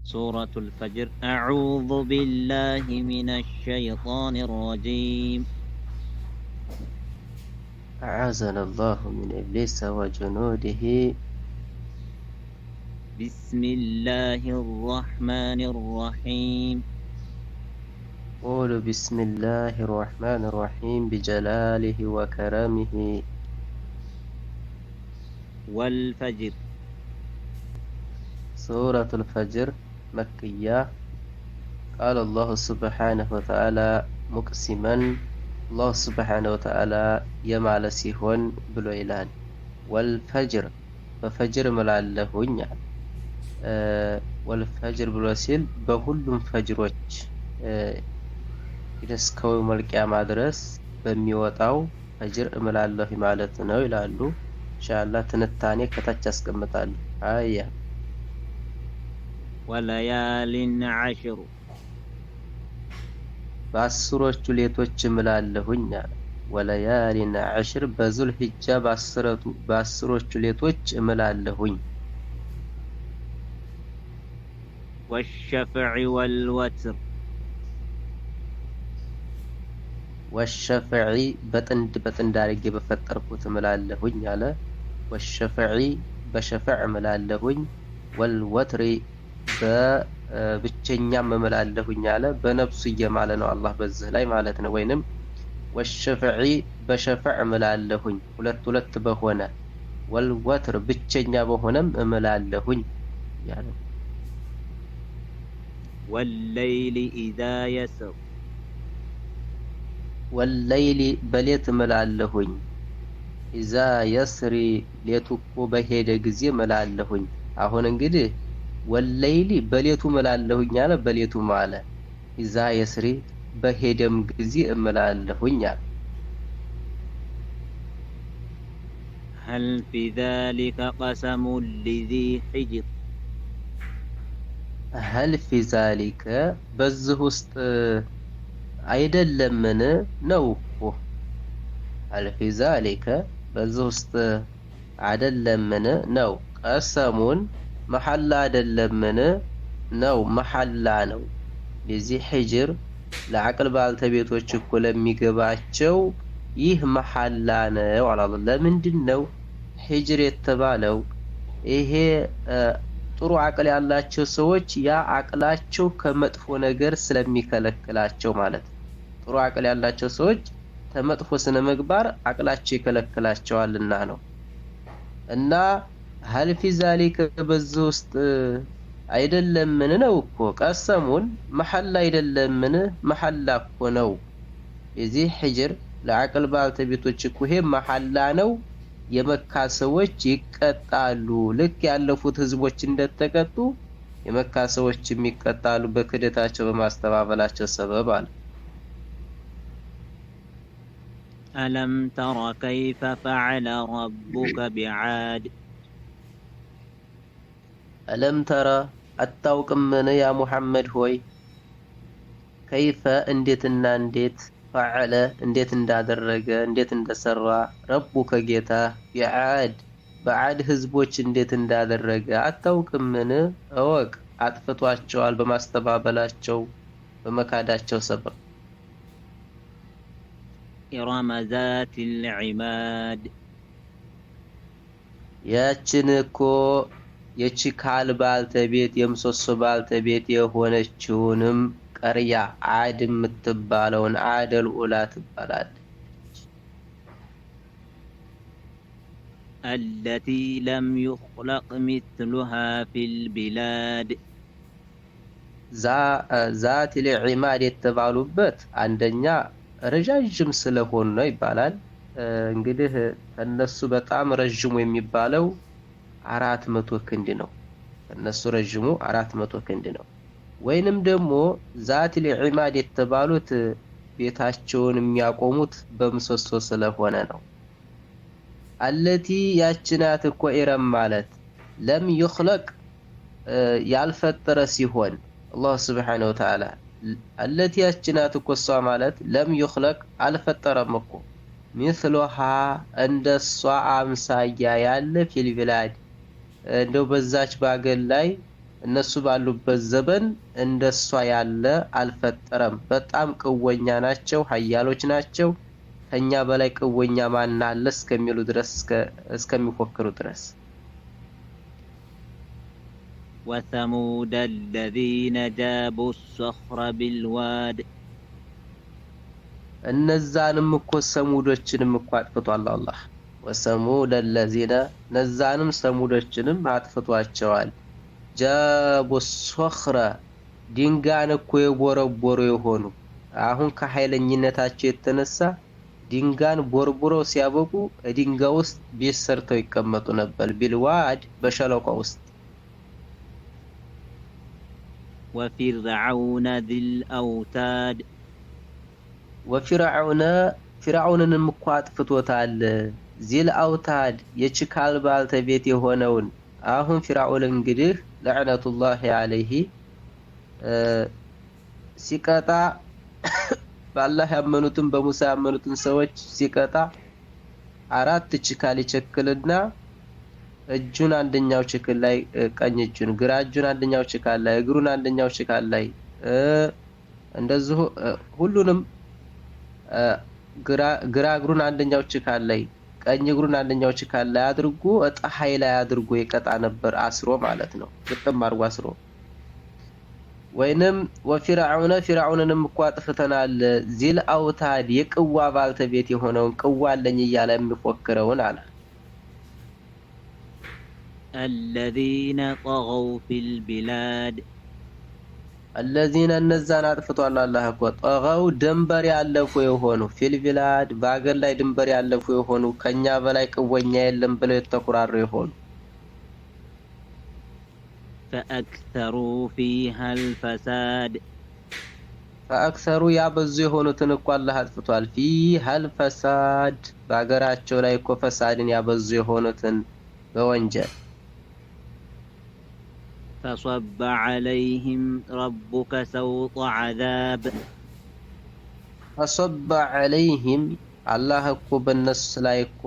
سورة الفجر. أعوذ بالله من الشيطان الرجيم. أعاذنا الله من إبليس وجنوده. بسم الله الرحمن الرحيم. قولوا بسم الله الرحمن الرحيم بجلاله وكرمه. والفجر. سورة الفجر مكية. قال الله سبحانه وتعالى مقسما الله سبحانه وتعالى يمال سيهون بلويلان والفجر ففجر ملالهن والفجر بلوسيل بهلم فجروች እስከው መልቂያ ማድረስ በሚወጣው ፈጅር እምላለሁ ማለት ነው ይላሉ። ኢንሻአላህ ትንታኔ ከታች አስቀምጣለሁ። አያ ወለያሊን ዐሽር በአስሮቹ ሌቶች እምላለሁኝ። ወለያሊን ዐሽር በዙል ሂጃ በአስሮቹ ሌቶች እምላለሁኝ። ወሸፍዕ ወልወትር ወሸፍዒ በጥንድ አድርጌ በፈጠርኩት እምላለሁኝ አለ። ወሸፍዒ በሸፍዕ እምላለሁኝ። ወልወትሪ በብቸኛም እምላለሁኝ አለ። በነፍሱ እየማለ ነው አላህ በዚህ ላይ ማለት ነው። ወይንም ወሸፍዒ በሸፍዕ እምላለሁኝ ሁለት በሆነ ወልወትር ብቸኛ በሆነም እምላለሁኝ ያለ። ወለይሊ ኢዛ የስር ወለይሊ በሌት እምላለሁኝ። ኢዛ የስሪ ሌቱ እኮ በሄደ ጊዜ እምላለሁኝ። አሁን እንግዲህ ወለይሊ በሌቱ እምላለሁኝ አለ። በሌቱ ማለ ኢዛ የስሪ በሄደም ጊዜ እምላለሁኝ አለ። هل في ذلك قسم لذي حجر هل في ذلك በዚህ ውስጥ አይደለምን ነው እኮ። هل في ذلك በዚህ ውስጥ አይደለምን ነው። ቀሰሙን መሐላ አይደለምን ነው። መሐላ ነው። ለዚህ ሂጅር ለአቅል ባልተቤቶች እኮ ለሚገባቸው ይህ መሐላ ነው አላህ። ለምንድን ነው ሂጅር የተባለው? ይሄ ጥሩ አቅል ያላቸው ሰዎች ያ አቅላቸው ከመጥፎ ነገር ስለሚከለክላቸው ማለት ነው። ጥሩ አቅል ያላቸው ሰዎች ከመጥፎ ስነ ምግባር አቅላቸው ይከለክላቸዋልና ነው። እና هل في ذلك በዚህ ውስጥ አይደለምን ነው እኮ። ቀሰሙን መሐላ አይደለምን? መሐላ እኮ ነው። የዚህ ሂጅር ለአቅል ባልተቤቶች እኮ ይሄ መሐላ ነው። የመካ ሰዎች ይቀጣሉ። ልክ ያለፉት ህዝቦች እንደተቀጡ የመካ ሰዎች የሚቀጣሉ በክደታቸው በማስተባበላቸው ሰበብ አለ። ألم تر كيف فعل ربك بعاد ألم ترى አታውቅምን ያ ሙሐመድ ሆይ كيف እንዴትና እንዴት ፈዐለ እንዴት እንዳደረገ እንዴት እንደሰራ ረቡከ ጌታ የዓድ በዓድ ህዝቦች እንዴት እንዳደረገ አታውቅምን? እወቅ። አጥፍቷቸዋል በማስተባበላቸው በመካዳቸው ሰበብ። ኢረመ ዛቲል ዒማድ ያችን እኮ የችካል ባልተቤት የምሰሶ ባልተቤት የሆነችውንም ቀርያ ዓድ የምትባለውን ዓደል ኡላ ትባላለች። التي لم يخلق مثلها في البلاد ዛት ለዒማድ የተባሉበት አንደኛ ረጃጅም ስለሆነ ነው ይባላል። እንግዲህ እነሱ በጣም ረጅሙ የሚባለው 400 ክንድ ነው። እነሱ ረጅሙ 400 ክንድ ነው። ወይንም ደግሞ ዛት ለዒማድ የተባሉት ቤታቸውን የሚያቆሙት በምሰሶ ስለሆነ ነው። አለቲ ያችናት እኮ ኢረም ማለት ለም ይخلق ያልፈጠረ ሲሆን አላህ Subhanahu Wa Ta'ala አለቲ ያችናት እኮ እሷ ማለት ለም ይخلق አልፈጠረም እኮ ሚስሉሃ እንደሷ አምሳያ ያለ ፊል ቢላድ እንደው በዛች ባገል ላይ እነሱ ባሉበት ዘመን እንደሷ ያለ አልፈጠረም። በጣም ቅወኛ ናቸው፣ ሀያሎች ናቸው። ከኛ በላይ ቅወኛ ማን አለ እስከሚሉ ድረስ እስከሚፎክሩ ድረስ وثمود الذين جابوا الصخر بالواد እነዛንም እኮ ሰሙዶችንም እኮ አጥፍቷል አላህ። ወሰሙድ الذين ነዛንም ሰሙዶችንም አጥፍቷቸዋል። ጃቡ ሶኽረ ድንጋይን እኮ የቦረቦሩ የሆኑ አሁን ከኃይለኝነታቸው የተነሳ ድንጋይን ቦርቡረው ሲያበቁ ድንጋይ ውስጥ ቤት ሰርተው ይቀመጡ ነበር። ቢልዋድ በሸለቆ ውስጥ وفرعون ذي الأوتاد فرعونንም እኮ አጥፍቶታል። ዚል አውታድ የችካል ባልተቤት የሆነውን አሁን ፊርዓውን እንግዲህ ለዕነቱላሂ ዐለይሂ ሲቀጣ በአላህ ያመኑትን በሙሳ ያመኑትን ሰዎች ሲቀጣ 4 ችካል ይቸክልና እጁን አንደኛው ችክል ላይ ቀኝ እጁን፣ ግራ እጁን አንደኛው ችካል ላይ፣ እግሩን አንደኛው ችካል ላይ እንደዚሁ ሁሉንም ግራ እግሩን አንደኛው ችካል ላይ፣ ቀኝ እግሩን አንደኛው ችካል ላይ አድርጎ ፀሐይ ላይ አድርጎ ይቀጣ ነበር። አስሮ ማለት ነው፣ ግጥም አድርጎ አስሮ። ወይንም ፊርዓውንንም እኮ አጥፍተናል። ዚል አውታድ የቅዋ ባልተቤት የሆነውን ቅዋ አለኝ እያለ የሚፎክረውን አለ። الذين طغوا في البلاد الذين እነዛን አጥፍቷል አላህ እኮ ጠገው ድንበር ያለፉ የሆኑ ፊል ቢላድ በአገር ላይ ድንበር ያለፉ የሆኑ ከኛ በላይ ቅወኛ የለም ብለው የተኩራሩ የሆኑ فأكثروا فيها الفساد ያበዙ የሆኑትን እኮ አላህ አጥፍቷል። ፊሃ الفساد በአገራቸው ላይ እኮ ፈሳድን ያበዙ የሆኑትን በወንጀል فصب عليهم ربك سوط عذاب فصب عليهم الله እኮ በነሱ ላይ እኮ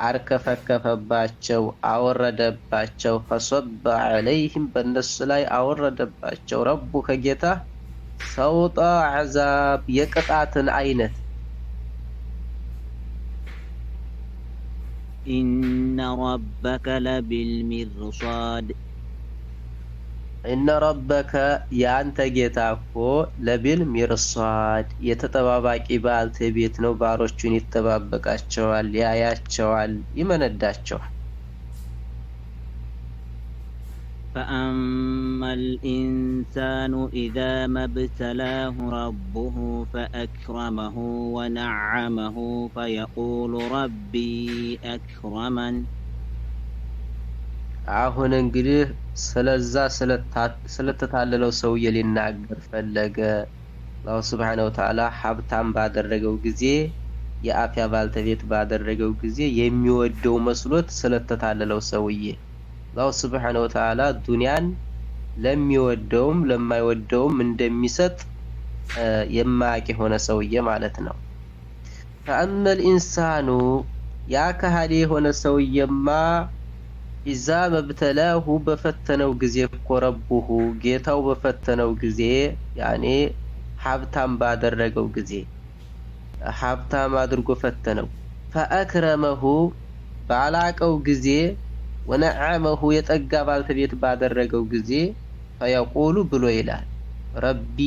አርከፈከፈባቸው አወረደባቸው። فصب عليهم በነሱ ላይ አወረደባቸው ረቡከ ጌታ ሰውጣ عذاب የቅጣትን አይነት إن ربك لبالمرصاد إن ربك ያንተ ጌታ እኮ ለቢል ሚርሳድ የተጠባባቂ ባልተቤት ነው። ባሮቹን ይተባበቃቸዋል፣ ያያቸዋል፣ ይመነዳቸዋል። فأما الإنسان إذا ما ابتلاه ربه فأكرمه ونعمه فيقول ربي أكرمن አሁን እንግዲህ ስለዛ ስለተታለለው ሰውዬ ሊናገር ፈለገ። አላህ Subhanahu Wa Ta'ala ሀብታም ባደረገው ጊዜ የአፍያ ባልተቤት ባደረገው ጊዜ የሚወደው መስሎት ስለተታለለው ሰውዬ አላህ Subhanahu Wa Ta'ala ዱንያን ለሚወደውም ለማይወደውም እንደሚሰጥ የማያውቅ የሆነ ሰውዬ ማለት ነው። فأما الإنسان ያ ከሃዲ የሆነ ሰውዬማ ኢዛ መብተላሁ በፈተነው ጊዜ እኮ ረቡሁ ጌታው በፈተነው ጊዜ ያኔ ሀብታም ባደረገው ጊዜ ሀብታም አድርጎ ፈተነው። ፈአክረመሁ ባላቀው ጊዜ ወነዓመሁ የጠጋ ባልተቤት ባደረገው ጊዜ ፈየቁሉ ብሎ ይላል ረቢ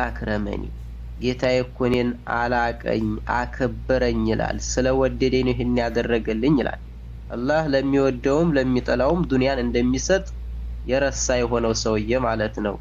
አክረመኒ ጌታዬ እኮ እኔን አላቀኝ አከበረኝ ይላል። ስለወደደኝ ነው ይህን ያደረገልኝ ይላል። አላህ ለሚወደውም ለሚጠላውም ዱንያን እንደሚሰጥ የረሳ የሆነው ሰውዬ ማለት ነው።